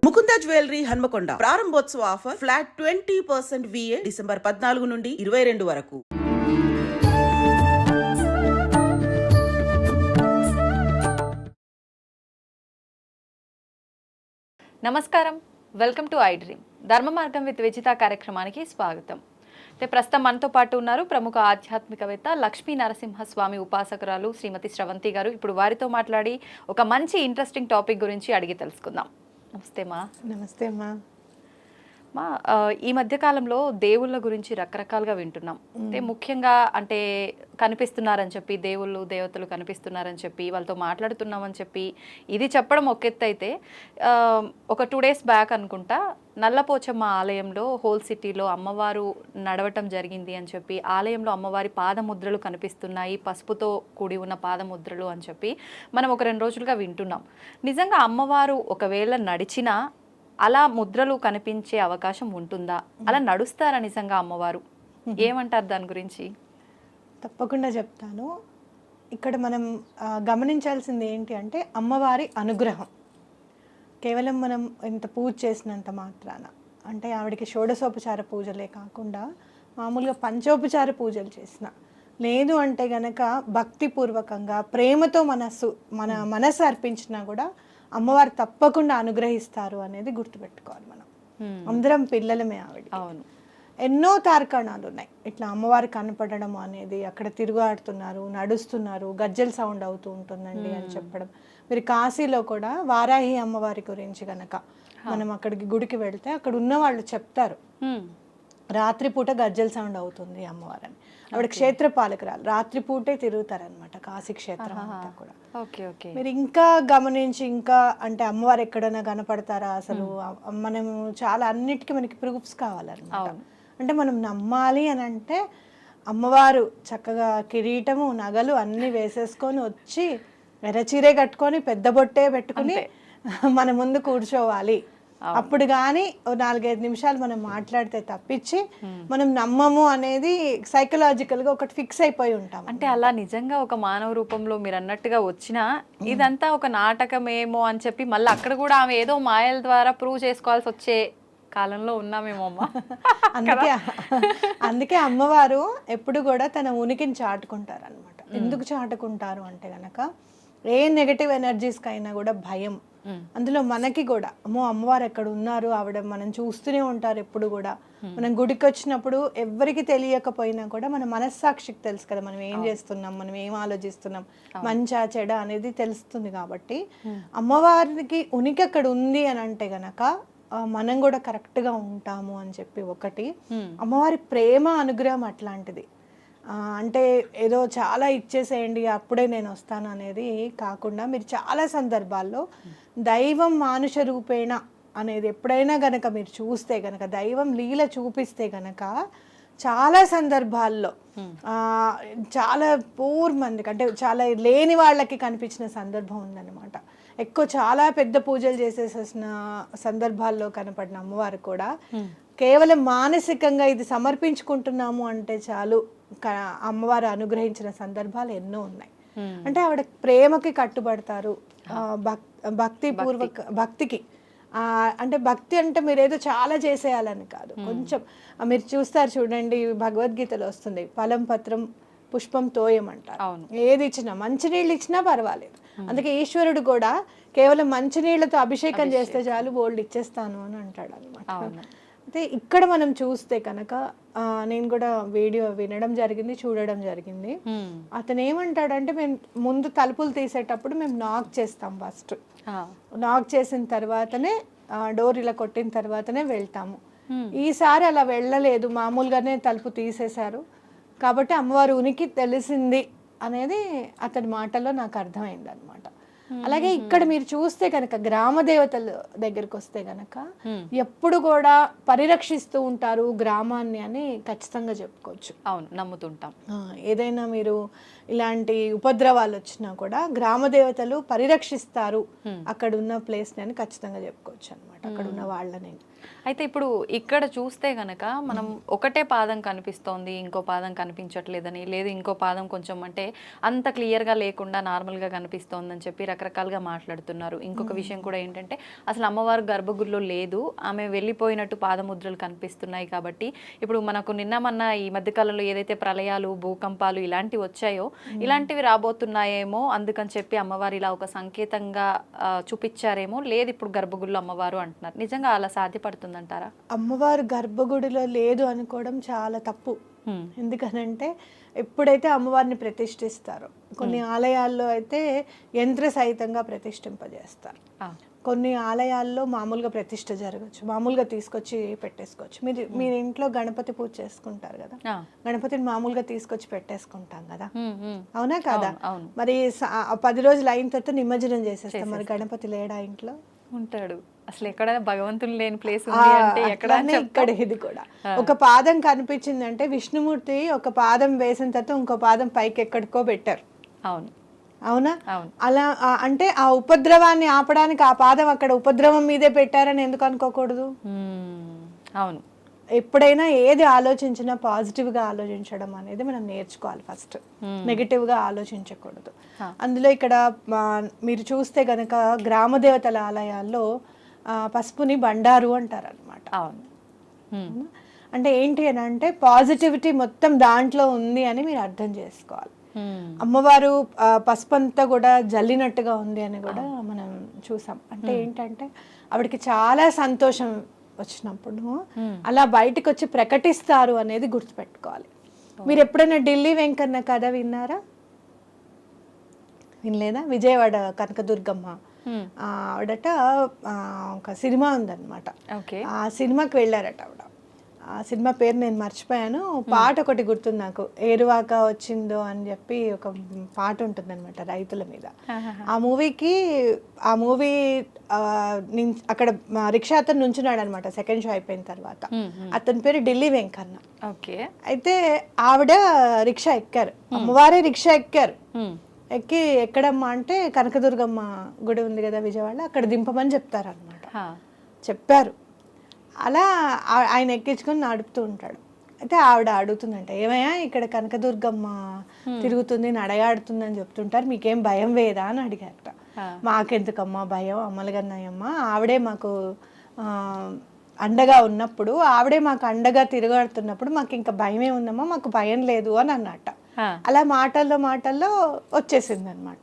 Mukunda jewellery Hanamkonda ప్రారంభోత్సవ offer flat 20% VA December 14 నుండి 22 వరకు. నమస్కారం, వెల్కమ్ టు ఐ డ్రీమ్. ధర్మ మార్గం విత్ విజిత కార్యక్రమానికి స్వాగతం. ప్రస్తుతం మనతో పాటు ఉన్నారు ప్రముఖ ఆధ్యాత్మికవేత్త లక్ష్మీ నరసింహస్వామి ఉపాసకురాలు శ్రీమతి స్రవంతి గారు. ఇప్పుడు వారితో మాట్లాడి ఒక మంచి ఇంట్రెస్టింగ్ టాపిక్ గురించి అడిగి తెలుసుకుందాం. నమస్తే మా. నమస్తే అమ్మా. మా ఈ మధ్య కాలంలో దేవుళ్ళ గురించి రకరకాలుగా వింటున్నాం. అంటే ముఖ్యంగా అంటే కనిపిస్తున్నారని చెప్పి, దేవుళ్ళు దేవతలు కనిపిస్తున్నారని చెప్పి, వాళ్ళతో మాట్లాడుతున్నామని చెప్పి ఇది చెప్పడం ఒక ఎత్తు అయితే, ఒక 2 days బ్యాక్ అనుకుంటా నల్లపోచమ్మ ఆలయంలో హోల్ సిటీలో అమ్మవారు నడవటం జరిగింది అని చెప్పి, ఆలయంలో అమ్మవారి పాదముద్రలు కనిపిస్తున్నాయి, పసుపుతో కూడి ఉన్న పాదముద్రలు అని చెప్పి మనం ఒక 2 రోజులుగా వింటున్నాం. నిజంగా అమ్మవారు ఒకవేళ నడిచినా అలా ముద్రలు కనిపించే అవకాశం ఉంటుందా? అలా నడుస్తారా నిజంగా అమ్మవారు? ఏమంటారు దాని గురించి? తప్పకుండా చెప్తాను. ఇక్కడ మనం గమనించాల్సింది ఏంటి అంటే అమ్మవారి అనుగ్రహం. కేవలం మనం ఇంత పూజ చేసినంత మాత్రాన, అంటే ఆవిడకి షోడశోపచార పూజలే కాకుండా మామూలుగా పంచోపచార పూజలు చేసిన, లేదు అంటే గనక భక్తిపూర్వకంగా ప్రేమతో మన మనసు అర్పించినా కూడా అమ్మవారు తప్పకుండా అనుగ్రహిస్తారు అనేది గుర్తుపెట్టుకోవాలి. మనం అందరం పిల్లలమే ఆవిడ. అవును, ఎన్నో తార్కాణాలు ఉన్నాయి ఇట్లా అమ్మవారు కనపడడం అనేది. అక్కడ తిరుగాడుతున్నారు, నడుస్తున్నారు, గజ్జల సౌండ్ అవుతూ ఉంటుందండి అని చెప్పడం. మీరు కాశీలో కూడా వారాహి అమ్మవారి గురించి కనుక మనం అక్కడికి గుడికి వెళ్తే అక్కడ ఉన్న వాళ్ళు చెప్తారు, రాత్రిపూట గజ్జల సౌండ్ అవుతుంది అమ్మవారని. ఆవిడ క్షేత్రపాలకురాలు, రాత్రిపూటే తిరుగుతారనమాట కాశీ క్షేత్రం అంతా కూడా. మీరు ఇంకా గమనించి ఇంకా అంటే అమ్మవారు ఎక్కడైనా కనపడతారా అసలు? మనం చాలా అన్నిటికీ మనకి ప్రూఫ్స్ కావాలన్నమాట. అంటే మనం నమ్మాలి అని అంటే అమ్మవారు చక్కగా కిరీటము నగలు అన్నీ వేసేసుకొని వచ్చి ఎర్రచీరే కట్టుకొని పెద్ద బొట్టే పెట్టుకుని మన ముందు కూర్చోవాలి. అప్పుడు కానీ 4-5 నిమిషాలు మనం మాట్లాడితే తప్పించి మనం నమ్మము అనేది సైకలాజికల్గా ఒకటి ఫిక్స్ అయిపోయి ఉంటాం. అంటే అలా నిజంగా ఒక మానవ రూపంలో మీరు అన్నట్టుగా వచ్చినా ఇదంతా ఒక నాటకమేమో అని చెప్పి మళ్ళీ అక్కడ కూడా ఆమె ఏదో మాయల ద్వారా ప్రూవ్ చేసుకోవాల్సి వచ్చే కాలంలో ఉన్నామేమో అమ్మ. అందుకే అమ్మవారు ఎప్పుడు కూడా తన ఉనికిని చాటుకుంటారు అనమాట. ఎందుకు చాటుకుంటారు అంటే గనక ఏ నెగటివ్ ఎనర్జీస్కైనా కూడా భయం. అందులో మనకి కూడా అమ్మో అమ్మవారు ఎక్కడ ఉన్నారు, ఆవిడ మనం చూస్తూనే ఉంటారు ఎప్పుడు కూడా. మనం గుడికి వచ్చినప్పుడు ఎవరికి తెలియకపోయినా కూడా మన మనస్సాక్షికి తెలుసు కదా మనం ఏం చేస్తున్నాం, మనం ఏం ఆలోచిస్తున్నాం, మంచా చెడ అనేది తెలుస్తుంది. కాబట్టి అమ్మవారికి ఉనికి అక్కడ ఉంది అని అంటే గనక మనం కూడా కరెక్ట్గా ఉంటాము అని చెప్పి ఒకటి. అమ్మవారి ప్రేమ అనుగ్రహం అట్లాంటిది. అంటే ఏదో చాలా ఇచ్చేసేయండి అప్పుడే నేను వస్తాను అనేది కాకుండా, మీరు చాలా సందర్భాల్లో దైవం మానుష రూపేణ అనేది ఎప్పుడైనా గనక మీరు చూస్తే గనక, దైవం లీల చూపిస్తే గనక చాలా సందర్భాల్లో చాలా పూర్ మందికి అంటే చాలా లేని వాళ్ళకి కనిపించిన సందర్భం ఉందన్నమాట. ఎక్కువ చాలా పెద్ద పూజలు చేసేసిన సందర్భాల్లో కనపడిన అమ్మవారు కూడా కేవలం మానసికంగా ఇది సమర్పించుకుంటున్నాము అంటే చాలు అమ్మవారు అనుగ్రహించిన సందర్భాలు ఎన్నో ఉన్నాయి. అంటే ఆవిడ ప్రేమకి కట్టుబడతారు, భక్తికి. అంటే భక్తి అంటే మీరు ఏదో చాలా చేసేయాలని కాదు, కొంచెం. మీరు చూస్తారు చూడండి, భగవద్గీతలో వస్తుంది ఫలం పత్రం పుష్పం తోయం అంటారు. ఏది ఇచ్చినా, మంచినీళ్ళు ఇచ్చినా పర్వాలేదు. అందుకే ఈశ్వరుడు కూడా కేవలం మంచినీళ్లతో అభిషేకం చేస్తే చాలు బోల్డ్ ఇచ్చేస్తాను అని అంటాడు అనమాట. అయితే ఇక్కడ మనం చూస్తే కనుక నేను కూడా వీడియో వినడం జరిగింది, చూడడం జరిగింది. అతను ఏమంటాడంటే, మేము ముందు తలుపులు తీసేటప్పుడు మేము నాక్ చేస్తాం. ఫస్ట్ నాక్ చేసిన తర్వాతనే డోర్ ఇలా కొట్టిన తర్వాతనే వెళ్తాము. ఈసారి అలా వెళ్ళలేదు, మామూలుగానే తలుపు తీసేశారు. కాబట్టి అమ్మవారి ఉనికి తెలిసింది అనేది అతని మాటల్లో నాకు అర్థమైంది అనమాట. అలాగే ఇక్కడ మీరు చూస్తే కనుక గ్రామ దేవతల దగ్గరికి వస్తే కనుక ఎప్పుడు కూడా పరిరక్షిస్తూ ఉంటారు గ్రామాన్ని అని ఖచ్చితంగా చెప్పుకోవచ్చు. అవును, నమ్ముతుంటాం. ఏదైనా మీరు ఇలాంటి ఉపద్రవాలు వచ్చినా కూడా గ్రామ దేవతలు పరిరక్షిస్తారు అక్కడ ఉన్న ప్లేస్ అని ఖచ్చితంగా చెప్పుకోవచ్చు అనమాట, అక్కడ ఉన్న వాళ్ళని. అయితే ఇప్పుడు ఇక్కడ చూస్తే గనక మనం ఒకటే పాదం కనిపిస్తోంది, ఇంకో పాదం కనిపించట్లేదని, లేదు ఇంకో పాదం కొంచెం అంటే అంత క్లియర్గా లేకుండా నార్మల్గా కనిపిస్తోందని చెప్పి రకరకాలుగా మాట్లాడుతున్నారు. ఇంకొక విషయం కూడా ఏంటంటే అసలు అమ్మవారు గర్భగుడిలో లేదు, ఆమె వెళ్ళిపోయినట్టు పాదముద్రలు కనిపిస్తున్నాయి. కాబట్టి ఇప్పుడు మనకు నిన్న ఈ మధ్యకాలంలో ఏదైతే ప్రళయాలు, భూకంపాలు ఇలాంటివి వచ్చాయో ఇలాంటివి రాబోతున్నాయేమో, అందుకని చెప్పి అమ్మవారు ఇలా ఒక సంకేతంగా చూపించారేమో, లేదు ఇప్పుడు గర్భగుడిలో అమ్మవారు అంటున్నారు. నిజంగా అలా సాధ్యపడుతుందంటారా? అమ్మవారు గర్భగుడిలో లేదు అనుకోవడం చాలా తప్పు. ఎందుకనంటే ఎప్పుడైతే అమ్మవారిని ప్రతిష్ఠిస్తారో, కొన్ని ఆలయాల్లో అయితే యంత్ర సహితంగా ప్రతిష్ఠింపజేస్తారు, కొన్ని ఆలయాల్లో మామూలుగా ప్రతిష్ఠ జరగచ్చు, మామూలుగా తీసుకొచ్చి పెట్టేసుకోవచ్చు. మీరు ఇంట్లో గణపతి పూజ చేసుకుంటారు కదా, గణపతిని మామూలుగా తీసుకొచ్చి పెట్టేసుకుంటాం కదా, అవునా కాదా? మరి 10 రోజులు అయిన తర్వాత నిమజ్జనం చేసేస్తాం, మరి గణపతి లేడా ఇంట్లో? ఉంటాడు. అసలు ఎక్కడ భగవంతుని లేని ప్లేస్ ఉంది అంటే ఎక్కడ? ఇక్కడ ఇది కూడా ఒక పాదం కనిపించిందంటే విష్ణుమూర్తి ఒక పాదం వేసిన తర్వాత ఇంకో పాదం పైకి ఎక్కడికో పెట్టారు. అవునా? అలా అంటే ఆ ఉపద్రవాన్ని ఆపడానికి ఆ పాదం అక్కడ ఉపద్రవం మీదే పెట్టారని ఎందుకు అనుకోకూడదు? అవును. ఎప్పుడైనా ఏది ఆలోచించినా పాజిటివ్ గా ఆలోచించడం అనేది మనం నేర్చుకోవాలి. ఫస్ట్ నెగిటివ్ గా ఆలోచించకూడదు. అందులో ఇక్కడ మీరు చూస్తే గనక గ్రామ దేవతల ఆలయాల్లో పసుపుని బండారు అంటారు అనమాట. అంటే ఏంటి అని అంటే పాజిటివిటీ మొత్తం దాంట్లో ఉంది అని మీరు అర్థం చేసుకోవాలి. అమ్మవారు పసుపు అంతా కూడా జల్లినట్టుగా ఉంది అని కూడా మనం చూసాం. అంటే ఏంటంటే ఆవిడకి చాలా సంతోషం వచ్చినప్పుడు అలా బయటకు వచ్చి ప్రకటిస్తారు అనేది గుర్తుపెట్టుకోవాలి. మీరు ఎప్పుడైనా ఢిల్లీ వెంకన్న కథ విన్నారా? వినలేదా? విజయవాడ కనకదుర్గమ్మ ఆవిడట ఒక సినిమా ఉందన్నమాట. ఆ సినిమాకి వెళ్ళారట ఆవిడ. ఆ సినిమా పేరు నేను మర్చిపోయాను, పాట ఒకటి గుర్తుంది నాకు, ఏరువాక వచ్చిందో అని చెప్పి ఒక పాట ఉంటుంది అనమాట రైతుల మీద. ఆ మూవీ అక్కడ రిక్షా అతను నుంచున్నాడు అనమాట సెకండ్ షో అయిపోయిన తర్వాత. అతని పేరు ఢిల్లీ వెంకన్న. అయితే ఆవిడ రిక్షా ఎక్కారు, అమ్మవారే రిక్షా ఎక్కారు. ఎక్కడమ్మా అంటే కనకదుర్గమ్మ గుడి ఉంది కదా విజయవాడలో, అక్కడ దింపమని చెప్తారనమాట. చెప్పారు. అలా ఆయన ఎక్కించుకొని నడుపుతూ ఉంటాడు. అయితే ఆవిడ అడుగుతుందంట, ఏమయ్యా ఇక్కడ కనకదుర్గమ్మ తిరుగుతుంది, నడయాడుతుంది అని చెప్తుంటారు, మీకేం భయం వేదా అని అడిగారట. మాకెందుకమ్మా భయం, అమ్మలగన్నాయమ్మ ఆవిడే మాకు అండగా ఉన్నప్పుడు, ఆవిడే మాకు అండగా తిరగడుతున్నప్పుడు మాకు ఇంకా భయమే ఉందమ్మా, మాకు భయం లేదు అని అన్నట్ట. అలా మాటల్లో వచ్చేసింది అనమాట.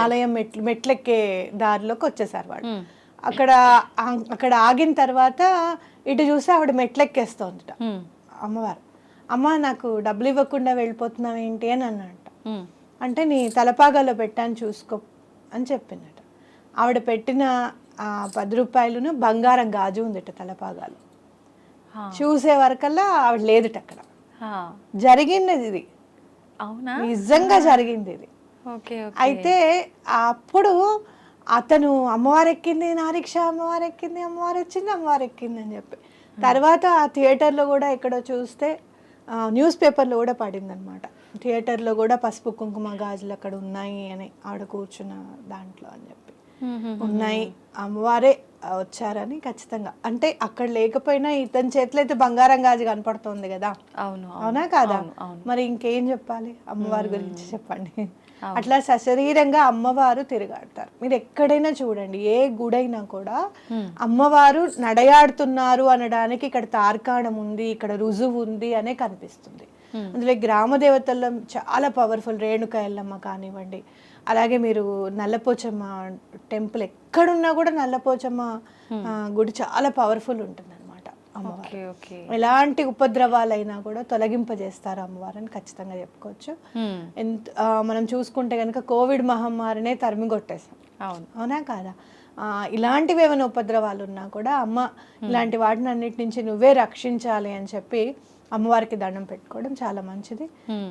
ఆలయం మెట్లెక్కే దారిలోకి వచ్చేసారు వాళ్ళు. అక్కడ ఆగిన తర్వాత ఇటు చూసి ఆవిడ మెట్లెక్కేస్తోందిట అమ్మవారు. అమ్మ నాకు డబ్బులు ఇవ్వకుండా వెళ్ళిపోతున్నావు ఏంటి అని అన్నట్ట. అంటే నీ తలపాగాలో పెట్టాను చూసుకో అని చెప్పిందట. ఆవిడ పెట్టిన 10 రూపాయలను బంగారం గాజు ఉందిట తలపాగాలు. చూసే వరకల్లా ఆవిడ లేదుట అక్కడ. జరిగింది ఇది, నిజంగా జరిగింది ఇది. అయితే అప్పుడు అతను అమ్మవారు ఎక్కింది నా రిక్షా, అమ్మవారు ఎక్కింది, అమ్మవారు వచ్చింది, అమ్మవారు ఎక్కింది అని చెప్పి తర్వాత ఆ థియేటర్లో కూడా ఎక్కడో చూస్తే న్యూస్ పేపర్లో కూడా పడింది అనమాట. థియేటర్లో కూడా పసుపు కుంకుమ గాజులు అక్కడ ఉన్నాయి అని, ఆవిడ కూర్చున్న దాంట్లో అని చెప్పి ఉన్నాయి, అమ్మవారే వచ్చారని ఖచ్చితంగా. అంటే అక్కడ లేకపోయినా ఇతని చేతిలో అయితే బంగారం గాజు కనపడుతుంది కదా, అవునా కాదా? మరి ఇంకేం చెప్పాలి అమ్మవారి గురించి చెప్పండి. అట్లా సశరీరంగా అమ్మవారు తిరగాడతారు. మీరు ఎక్కడైనా చూడండి, ఏ గుడైనా కూడా అమ్మవారు నడయాడుతున్నారు అనడానికి ఇక్కడ తార్కాణం ఉంది, ఇక్కడ రుజువు ఉంది అనే కనిపిస్తుంది. అందులో గ్రామ దేవతల్లో చాలా పవర్ఫుల్ రేణుక ఎల్లమ్మ కానివ్వండి, అలాగే మీరు నల్లపోచమ్మ టెంపుల్ ఎక్కడున్నా కూడా నల్లపోచమ్మ గుడి చాలా పవర్ఫుల్ ఉంటుంది అనమాట. అమ్మవారు ఎలాంటి ఉపద్రవాలైనా కూడా తొలగింపజేస్తారు అమ్మవారిని ఖచ్చితంగా చెప్పుకోవచ్చు. మనం చూసుకుంటే కనుక కోవిడ్ మహమ్మారినే తరిమి కొట్టేసాం, అవునా కాదా? ఇలాంటివి ఏమైనా ఉపద్రవాలు ఉన్నా కూడా అమ్మ ఇలాంటి వాటిని అన్నిటి నుంచి నువ్వే రక్షించాలి అని చెప్పి అమ్మవారికి దండం పెట్టుకోవడం చాలా మంచిది.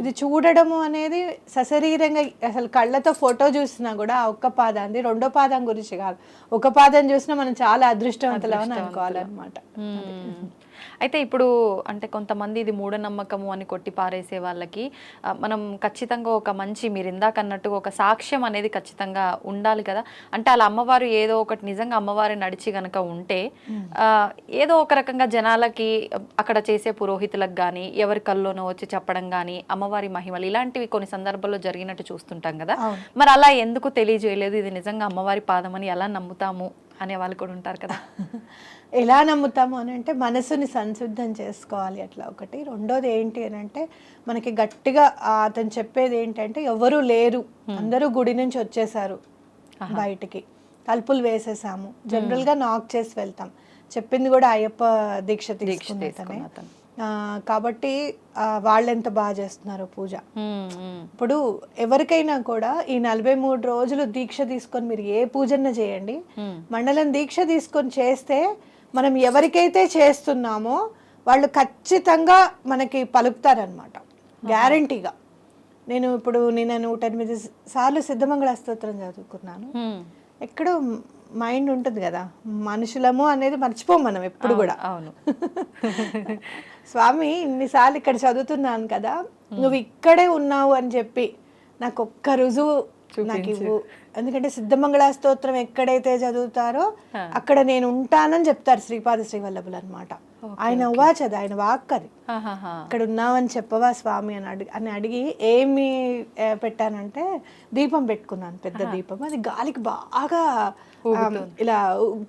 ఇది చూడడము అనేది సశరీరంగా, అసలు కళ్ళతో ఫోటో చూసినా కూడా ఒక్క పాదాన్ని, రెండో పాదం గురించి కాదు, ఒక పాదం చూసినా మనం చాలా అదృష్టవంతులం అని అనుకోవాలన్నమాట. అయితే ఇప్పుడు అంటే కొంతమంది ఇది మూఢనమ్మకము అని కొట్టి పారేసే వాళ్ళకి మనం ఖచ్చితంగా ఒక మంచి మీరు ఇందాక అన్నట్టు ఒక సాక్ష్యం అనేది ఖచ్చితంగా ఉండాలి కదా. అంటే వాళ్ళ అమ్మవారు ఏదో ఒకటి నిజంగా అమ్మవారి నడిచి గనక ఉంటే ఏదో ఒక రకంగా జనాలకి అక్కడ చేసే పురోహితులకు కానీ ఎవరి కల్లోనో వచ్చి చెప్పడం కానీ అమ్మవారి మహిమలు ఇలాంటివి కొన్ని సందర్భాల్లో జరిగినట్టు చూస్తుంటాం కదా. మరి అలా ఎందుకు తెలియజేయలేదు, ఇది నిజంగా అమ్మవారి పాదం అని ఎలా నమ్ముతాము అనే వాళ్ళు కూడా ఉంటారు కదా. ఎలా నమ్ముతాము అని అంటే మనసుని సంసిద్ధం చేసుకోవాలి అట్లా ఒకటి. రెండోది ఏంటి అని అంటే మనకి గట్టిగా అతను చెప్పేది ఏంటంటే ఎవరు లేరు, అందరూ గుడి నుంచి వచ్చేసారు బయటికి, తలుపులు వేసేసాము, జనరల్గా నాక్ చేసి వెళ్తాం. చెప్పింది కూడా అయ్యప్ప దీక్ష తీసుకునే కాబట్టి వాళ్ళు ఎంత బాగా చేస్తున్నారు పూజ. ఇప్పుడు ఎవరికైనా కూడా ఈ 43 రోజులు దీక్ష తీసుకొని మీరు ఏ పూజన చేయండి, మండలం దీక్ష తీసుకొని చేస్తే మనం ఎవరికైతే చేస్తున్నామో వాళ్ళు ఖచ్చితంగా మనకి పలుకుతారనమాట, గ్యారంటీగా. నేను ఇప్పుడు నిన్న 108 సార్లు సిద్ధమంగళ స్తోత్రం చదువుకున్నాను. ఎక్కడో మైండ్ ఉంటుంది కదా, మనుషులము అనేది మర్చిపోం మనం ఎప్పుడు కూడా. అవును. స్వామి ఇన్నిసార్లు ఇక్కడ చదువుతున్నాను కదా, నువ్వు ఇక్కడే ఉన్నావు అని చెప్పి నాకు ఒక్క రుజువు నాకు ఇవ్వు. ఎందుకంటే సిద్ధమంగళ స్తోత్రం ఎక్కడైతే చదువుతారో అక్కడ నేను ఉంటానని చెప్తారు శ్రీపాద శ్రీవల్లభులు అనమాట. ఆయన ఉవాచది, ఆయన వాక్ అది. ఇక్కడ ఉన్నావని చెప్పవా స్వామి అని అడిగి ఏమి పెట్టానంటే దీపం పెట్టుకున్నాను, పెద్ద దీపం. అది గాలికి బాగా ఇలా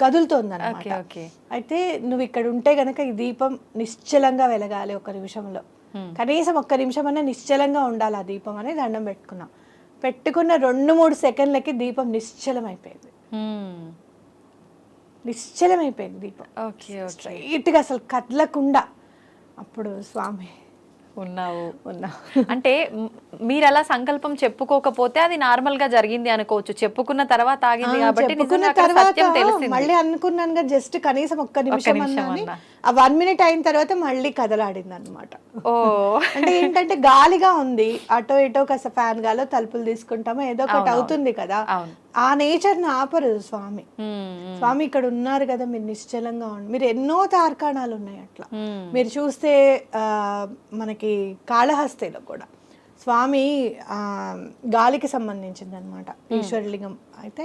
కదులుతోంది అనమాట. అయితే నువ్వు ఇక్కడ ఉంటే గనక ఈ దీపం నిశ్చలంగా వెలగాలి, 1 నిమిషంలో కనీసం 1 నిమిషం అన్నా నిశ్చలంగా ఉండాలి ఆ దీపం అని దండం పెట్టుకున్నాం. పెట్టుకున్న 2-3 సెకండ్లకి దీపం నిశ్చలమైపోయింది. నిశ్చలమైపోయింది దీపం, స్ట్రైట్గా అసలు కదలకుండా. అప్పుడు స్వామి ఉన్నావు. అంటే మీరు అలా సంకల్పం చెప్పుకోకపోతే అది నార్మల్ గా జరిగింది అనుకోవచ్చు, చెప్పుకున్న తర్వాత ఆగింది కాబట్టి మళ్ళీ అనుకున్నాను జస్ట్ కనీసం 1 నిమిషం అన్నా. ఆ 1 మినిట్ అయిన తర్వాత మళ్ళీ కదలాడింది అనమాట. అంటే ఏంటంటే గాలిగా ఉంది, అటో ఇటో కాస్త ఫ్యాన్ గాలో తలుపులు తీసుకుంటామో ఏదో ఒకటి అవుతుంది కదా. ఆ నేచర్ ని ఆపరు స్వామి. స్వామి ఇక్కడ ఉన్నారు కదా, మీరు నిశ్చలంగా ఉండి. మీరు ఎన్నో తార్కాణాలు ఉన్నాయి అట్లా. మీరు చూస్తే మనకి కాళహస్తిలో కూడా స్వామి గాలికి సంబంధించింది అనమాట, ఈశ్వరలింగం. అయితే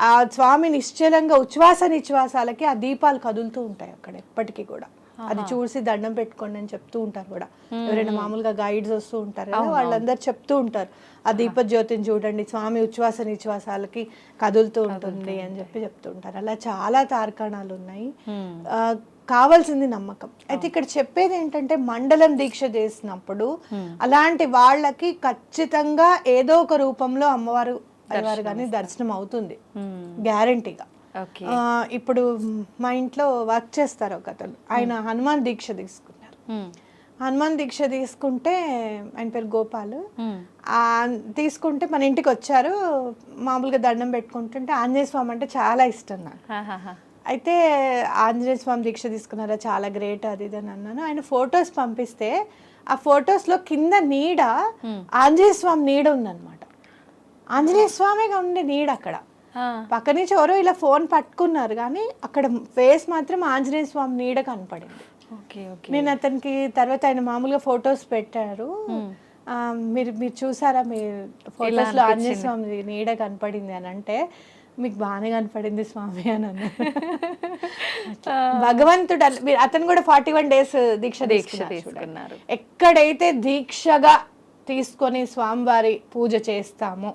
ఆ స్వామి నిశ్చలంగా ఉచ్ఛ్వాస నిశ్వాసాలకి ఆ దీపాలు కదులుతూ ఉంటాయి అక్కడ ఎప్పటికీ కూడా. అది చూసి దండం పెట్టుకోండి అని చెప్తూ ఉంటారు కూడా. ఎవరైనా మామూలుగా గైడ్స్ వస్తూ ఉంటారు కదా, వాళ్ళందరూ చెప్తూ ఉంటారు ఆ దీపజ్యోతిని చూడండి, స్వామి ఉచ్ఛ్వాస నిశ్వాసాలకి కదులుతూ ఉంటుంది అని చెప్తూ ఉంటారు. అలా చాలా తార్కాణాలు ఉన్నాయి. కావాల్సింది నమ్మకం. అయితే ఇక్కడ చెప్పేది ఏంటంటే మండలం దీక్ష చేసినప్పుడు అలాంటి వాళ్ళకి ఖచ్చితంగా ఏదో ఒక రూపంలో అమ్మవారు అయ్యవారు కానీ దర్శనం అవుతుంది గ్యారంటీగా. ఇప్పుడు మా ఇంట్లో వర్క్ చేస్తారు ఒక అతను, ఆయన హనుమాన్ దీక్ష తీసుకున్నారు. హనుమాన్ దీక్ష తీసుకుంటే ఆయన పేరు గోపాల్. తీసుకుంటే మన ఇంటికి వచ్చారు, మామూలుగా దండం పెట్టుకుంటుంటే ఆంజనేయ స్వామి అంటే చాలా ఇష్టం నాకు. అయితే ఆంజనేయ స్వామి దీక్ష తీసుకున్నారా, చాలా గ్రేట్ అది ఇది అని అన్నాను. ఆయన ఫొటోస్ పంపిస్తే ఆ ఫొటోస్లో కింద నీడ ఆంజనేయ స్వామి నీడ ఉందన్నమాట. ఆంజనేయ స్వామిగా ఉండే నీడ అక్కడ. పక్క నుంచి ఎవరో ఇలా ఫోన్ పట్టుకున్నారు కానీ అక్కడ ఫేస్ మాత్రం ఆంజనేయ స్వామి నీడ కనపడింది. నేను అతనికి తర్వాత ఆయన మామూలుగా ఫొటోస్ పెట్టారు, మీరు చూసారా మీ ఫొటోస్ లో ఆంజనేయ స్వామి నీడ కనపడింది అని అంటే, మీకు బాగానే కనపడింది స్వామి అని అన్నారు. భగవంతుడు అతను కూడా 41 days దీక్ష తీసుకున్నారు. ఎక్కడైతే దీక్షగా తీసుకొని స్వామివారి పూజ చేస్తామో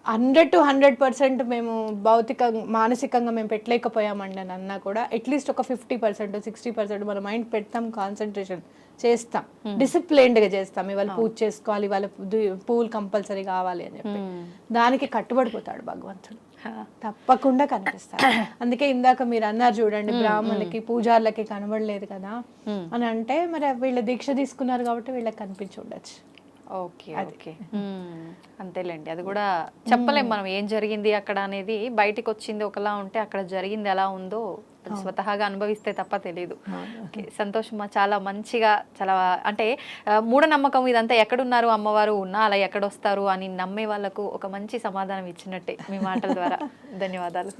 100% మేము భౌతికంగా మానసికంగా మేము పెట్టలేకపోయామండి అని అన్నా కూడా అట్లీస్ట్ ఒక 50% 60% మన మైండ్ పెడతాం, కాన్సన్ట్రేషన్ చేస్తాం, డిసిప్లైన్డ్గా చేస్తాం. ఇవాళ పూజ చేసుకోవాలి, ఇవాళ పువ్వులు కంపల్సరీ కావాలి అని చెప్పి దానికి కట్టుబడిపోతాడు భగవంతుడు, తప్పకుండా కనిపిస్తాడు. అందుకే ఇందాక మీరు అన్నారు చూడండి, బ్రాహ్మణులకి పూజార్లకి కనబడలేదు కదా అని అంటే, మరి వీళ్ళ దీక్ష తీసుకున్నారు కాబట్టి వీళ్ళకి కనిపించి ఉండొచ్చు. ఓకే ఓకే, అంతేలేండి. అది కూడా చెప్పలేం మనం ఏం జరిగింది అక్కడ అనేది. బయటకు వచ్చింది ఒకలా ఉంటే అక్కడ జరిగింది ఎలా ఉందో స్వతహాగా అనుభవిస్తే తప్ప తెలియదు. సంతోషమా, చాలా మంచిగా, చాలా అంటే మూఢనమ్మకం ఇదంతా ఎక్కడున్నారు అమ్మవారు ఉన్నా అలా ఎక్కడొస్తారు అని నమ్మే వాళ్ళకు ఒక మంచి సమాధానం ఇచ్చినట్టే మీ మాటల ద్వారా. ధన్యవాదాలు.